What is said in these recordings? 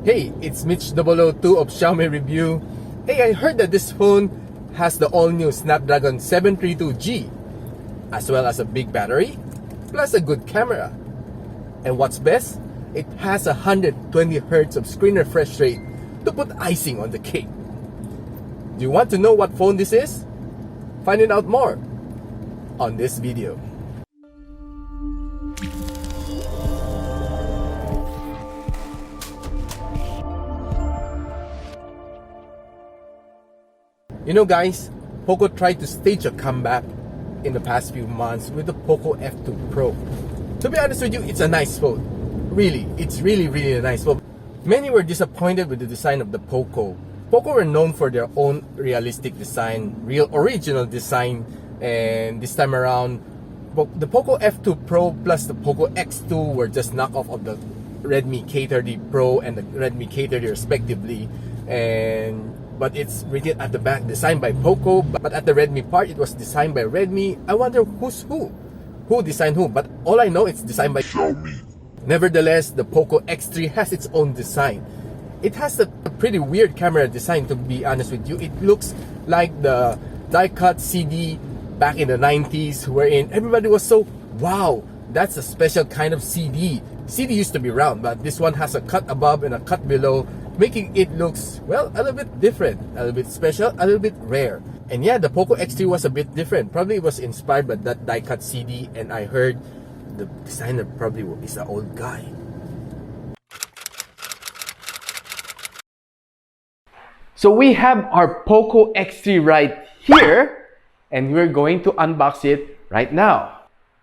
Hey, it's Mitch002 of Xiaomi Review. Hey, I heard that this phone has the all-new Snapdragon 732G, as well as a big battery, plus a good camera. And what's best, it has 120Hz of screen refresh rate to put icing on the cake. Do you want to know what phone this is? Find out more on this video. You know guys, Poco tried to stage a comeback in the past few months with the Poco F2 Pro. To be honest with you, it's a nice phone. Really, it's really a nice phone. Many were disappointed with the design of the Poco. Poco were known for their own realistic design, real original design, and this time around, the Poco F2 Pro plus the Poco X2 were just knockoff of the Redmi K30 Pro and the Redmi K30 respectively. But it's written at the back, designed by Poco, but at the Redmi part, it was designed by Redmi. I wonder who's who? Who designed who? But all I know, it's designed by Xiaomi. Nevertheless, the Poco X3 has its own design. It has a pretty weird camera design, to be honest with you. It looks like the die-cut CD back in the 90s, wherein everybody was so, wow, that's a special kind of CD. CD used to be round, but this one has a cut above and a cut below, making it looks, well, a little bit different, a little bit special, a little bit rare. And yeah, the Poco X3 was a bit different. Probably it was inspired by that die-cut CD, and I heard the designer probably is an old guy. So we have our Poco X3 right here, and we're going to unbox it right now.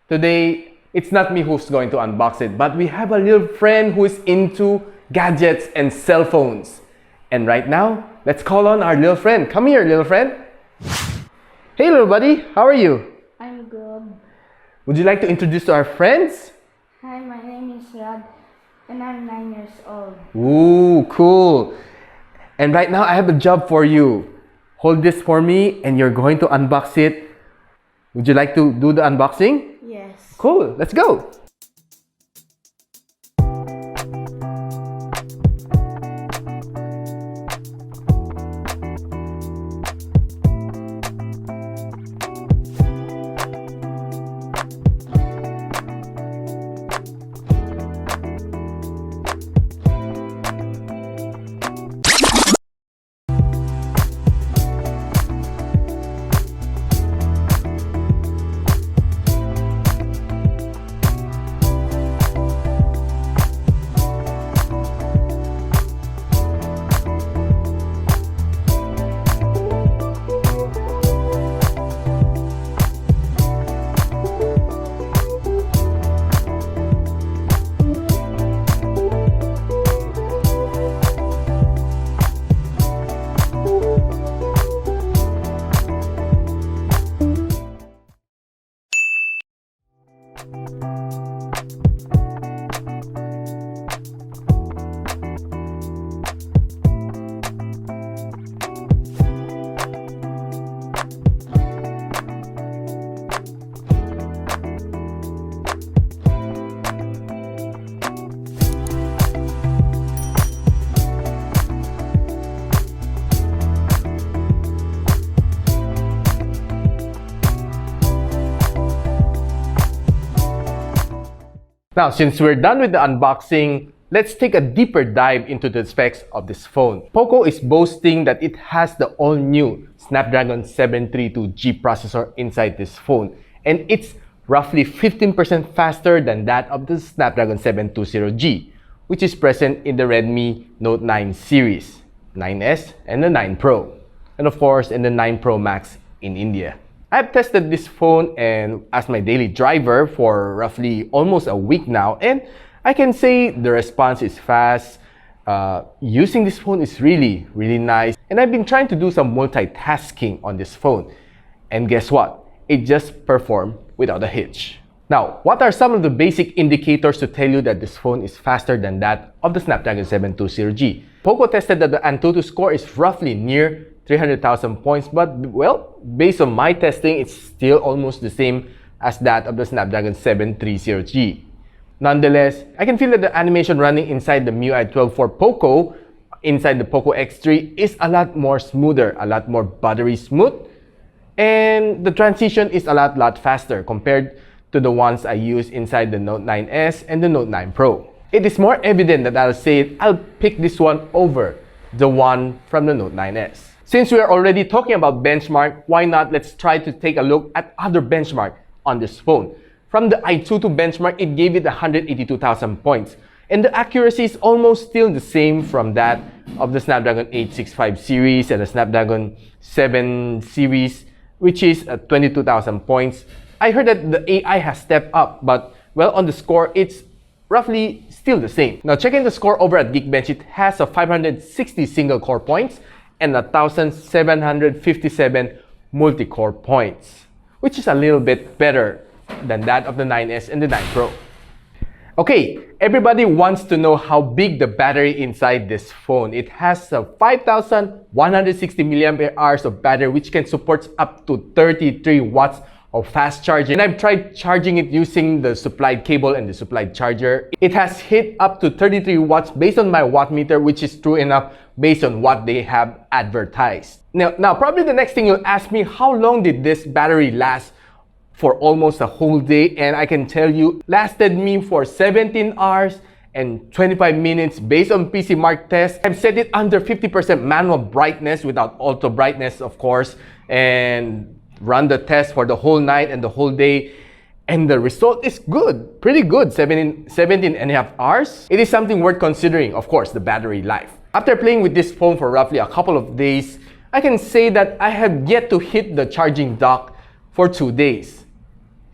Today, it's not me who's going to unbox it, but we have a little friend who is into gadgets and cell phones. And right now, let's call on our little friend. Come here, little friend. Hey, little buddy. How are you? I'm good. Would you like to introduce to our friends? Hi, my name is Rad, and I'm 9 years old. Ooh, cool. And right now, I have a job for you. Hold this for me, and you're going to unbox it. Would you like to do the unboxing? Yes. Cool. Let's go. Now, since we're done with the unboxing, let's take a deeper dive into the specs of this phone. Poco is boasting that it has the all-new Snapdragon 732G processor inside this phone, and it's roughly 15% faster than that of the Snapdragon 720G, which is present in the Redmi Note 9 series, 9S and the 9 Pro, and of course in the 9 Pro Max in India. I've tested this phone and as my daily driver for roughly almost a week now, and I can say the response is fast. Using this phone is really nice, and I've been trying to do some multitasking on this phone, and guess what? It just performed without a hitch. Now, what are some of the basic indicators to tell you that this phone is faster than that of the Snapdragon 720G? Poco tested that the Antutu score is roughly near 300,000 points, but well, based on my testing, it's still almost the same as that of the Snapdragon 730G. Nonetheless, I can feel that the animation running inside the MIUI 12.4 Poco, inside the Poco X3, is a lot more smoother, a lot more buttery smooth, and the transition is a lot faster compared to the ones I use inside the Note 9s and the Note 9 Pro. It is more evident that I'll pick this one over the one from the Note 9s. Since we are already talking about benchmark, why not let's try to take a look at other benchmark on this phone. From the i22 benchmark, it gave it 182,000 points. And the accuracy is almost still the same from that of the Snapdragon 865 series and the Snapdragon 7 series, which is at 22,000 points. I heard that the AI has stepped up, but well, on the score, it's roughly still the same. Now, checking the score over at Geekbench, it has a 560 single core points and 1,757 multi-core points, which is a little bit better than that of the 9s and the 9 Pro. Okay, everybody wants to know how big the battery inside this phone. It has a 5,160 milliampere hours of battery, which can support up to 33 watts of fast charging. And I've tried charging it using the supplied cable and the supplied charger. It has hit up to 33 watts based on my watt meter, which is true enough based on what they have advertised. Now probably the next thing you'll ask me, how long did this battery last? For almost a whole day, and I can tell you, lasted me for 17 hours and 25 minutes based on PC Mark test. I've set it under 50% manual brightness without auto brightness, of course, and run the test for the whole night and the whole day. And the result is good, pretty good, 17 and a half hours. It is something worth considering, of course, the battery life. After playing with this phone for roughly a couple of days, I can say that I have yet to hit the charging dock for 2 days.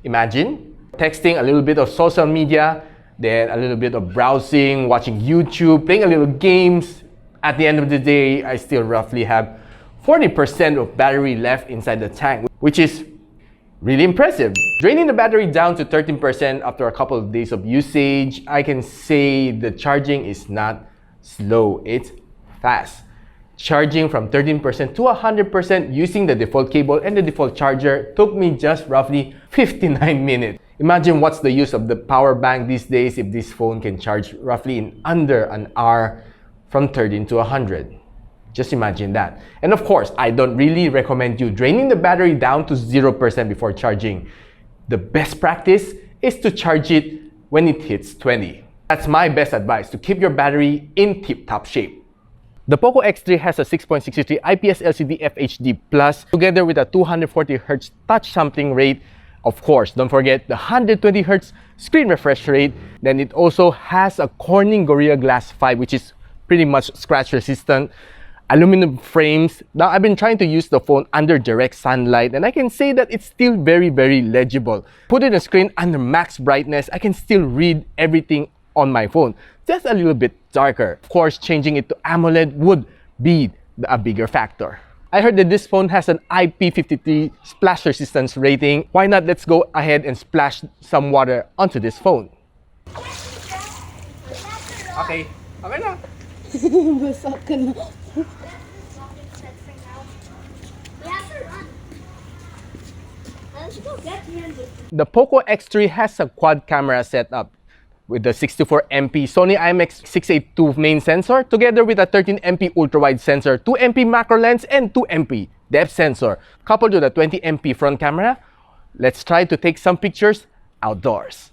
Imagine texting, a little bit of social media, then a little bit of browsing, watching YouTube, playing a little games. At the end of the day, I still roughly have 40% of battery left inside the tank, which is really impressive. Draining the battery down to 13% after a couple of days of usage, I can say the charging is not slow, it's fast. Charging from 13% to 100% using the default cable and the default charger took me just roughly 59 minutes. Imagine what's the use of the power bank these days if this phone can charge roughly in under an hour from 13 to 100. Just imagine that. And of course, I don't really recommend you draining the battery down to 0% before charging. The best practice is to charge it when it hits 20. That's my best advice, to keep your battery in tip-top shape. The Poco X3 has a 6.63 IPS LCD FHD Plus together with a 240Hz touch sampling rate. Of course, don't forget the 120Hz screen refresh rate. Then it also has a Corning Gorilla Glass 5, which is pretty much scratch resistant. Aluminum frames. Now, I've been trying to use the phone under direct sunlight, and I can say that it's still very legible. Putting the screen under max brightness, I can still read everything on my phone, just a little bit darker. Of course, changing it to AMOLED would be a bigger factor. I heard that this phone has an IP53 splash resistance rating. Why not let's go ahead and splash some water onto this phone. Okay na. Basak ka na. The Poco X3 has a quad camera setup with the 64MP Sony IMX682 main sensor together with a 13MP ultra-wide sensor, 2MP macro lens, and 2MP depth sensor, coupled with a 20MP front camera. Let's try to take some pictures outdoors.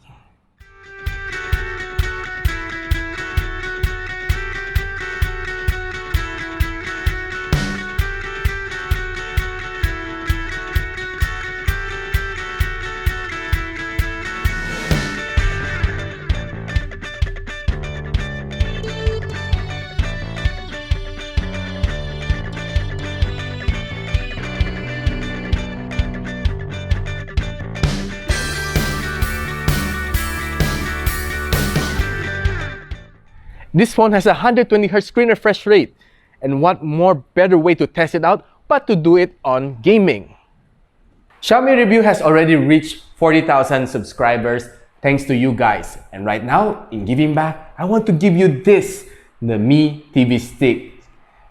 This phone has a 120Hz screen refresh rate, and what more better way to test it out but to do it on gaming. Xiaomi review has already reached 40,000 subscribers thanks to you guys. And right now, in giving back, I want to give you this, the Mi TV Stick.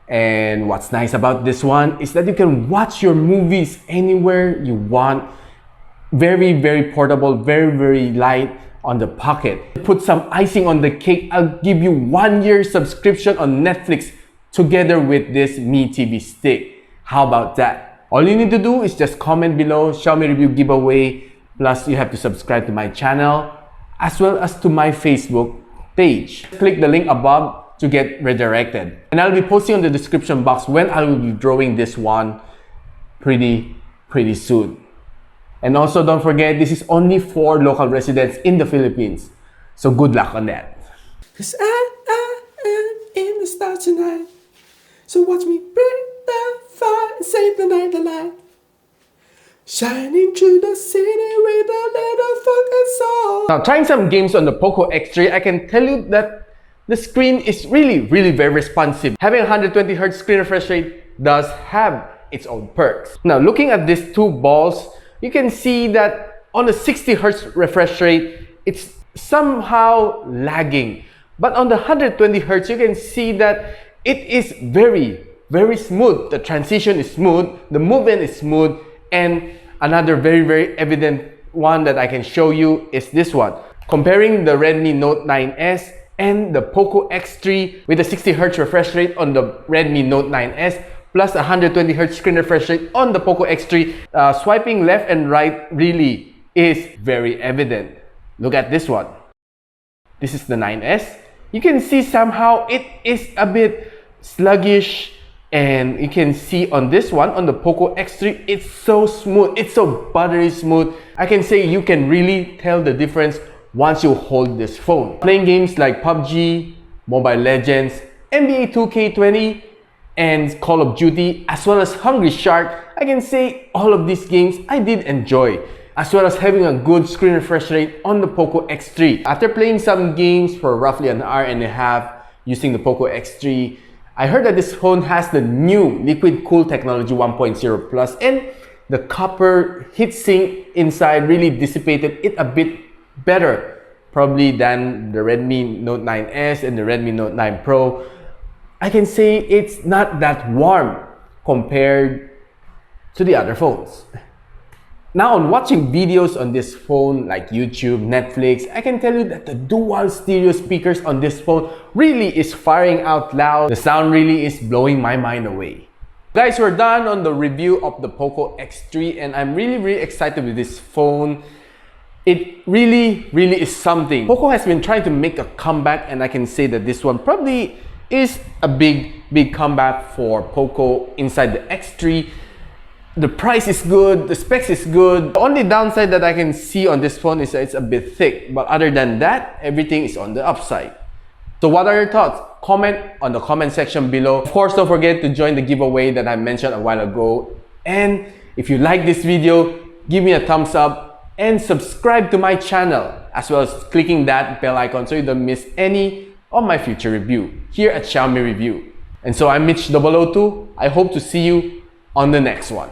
And what's nice about this one is that you can watch your movies anywhere you want. Very portable, very light. on the pocket. Put some icing on the cake, I'll give you 1 year subscription on Netflix together with this Mi TV stick. How about that? All you need to do is just comment below Xiaomi review giveaway, plus you have to subscribe to my channel as well as to my Facebook page. Click the link above to get redirected. And I'll be posting on the description box when I will be drawing this one pretty soon. And also don't forget, this is only for local residents in the Philippines. So good luck on that. 'Cause I am in the stars tonight. So watch me bring the fire and save the night alive. Shining through the city with a little focus on. Now, trying some games on the Poco X3, I can tell you that the screen is really very responsive. Having 120Hz screen refresh rate does have its own perks. Now, looking at these two balls, you can see that on the 60Hz refresh rate, it's somehow lagging. But on the 120Hz, you can see that it is very smooth. The transition is smooth, the movement is smooth, and another very evident one that I can show you is this one. Comparing the Redmi Note 9S and the Poco X3 with a 60Hz refresh rate on the Redmi Note 9S plus 120Hz screen refresh rate on the Poco X3, swiping left and right really is very evident. Look at this one. This is the 9S. You can see somehow it is a bit sluggish, and you can see on this one, on the Poco X3, it's so smooth, it's so buttery smooth. I can say you can really tell the difference once you hold this phone. Playing games like PUBG, Mobile Legends, NBA 2K20, and Call of Duty, as well as Hungry Shark, I can say all of these games I did enjoy, as well as having a good screen refresh rate on the Poco X3. After playing some games for roughly an hour and a half using the Poco X3, I heard that this phone has the new liquid cool technology 1.0 plus, and the copper heatsink inside really dissipated it a bit better probably than the Redmi Note 9S and the Redmi Note 9 Pro. I can say it's not that warm compared to the other phones. Now, on watching videos on this phone like YouTube, Netflix, I can tell you that the dual stereo speakers on this phone really is firing out loud. The sound really is blowing my mind away. Guys, we're done on the review of the Poco X3, and I'm really excited with this phone. It really is something. Poco has been trying to make a comeback, and I can say that this one probably is a big comeback for Poco inside the X3. The price is good, the specs is good. The only downside that I can see on this phone is that it's a bit thick, but other than that, everything is on the upside. So what are your thoughts? Comment on the comment section below. Of course, don't forget to join the giveaway that I mentioned a while ago. And if you like this video, give me a thumbs up and subscribe to my channel, as well as clicking that bell icon so you don't miss any of my future review here at Xiaomi Review. And so I'm Mitch002. I hope to see you on the next one.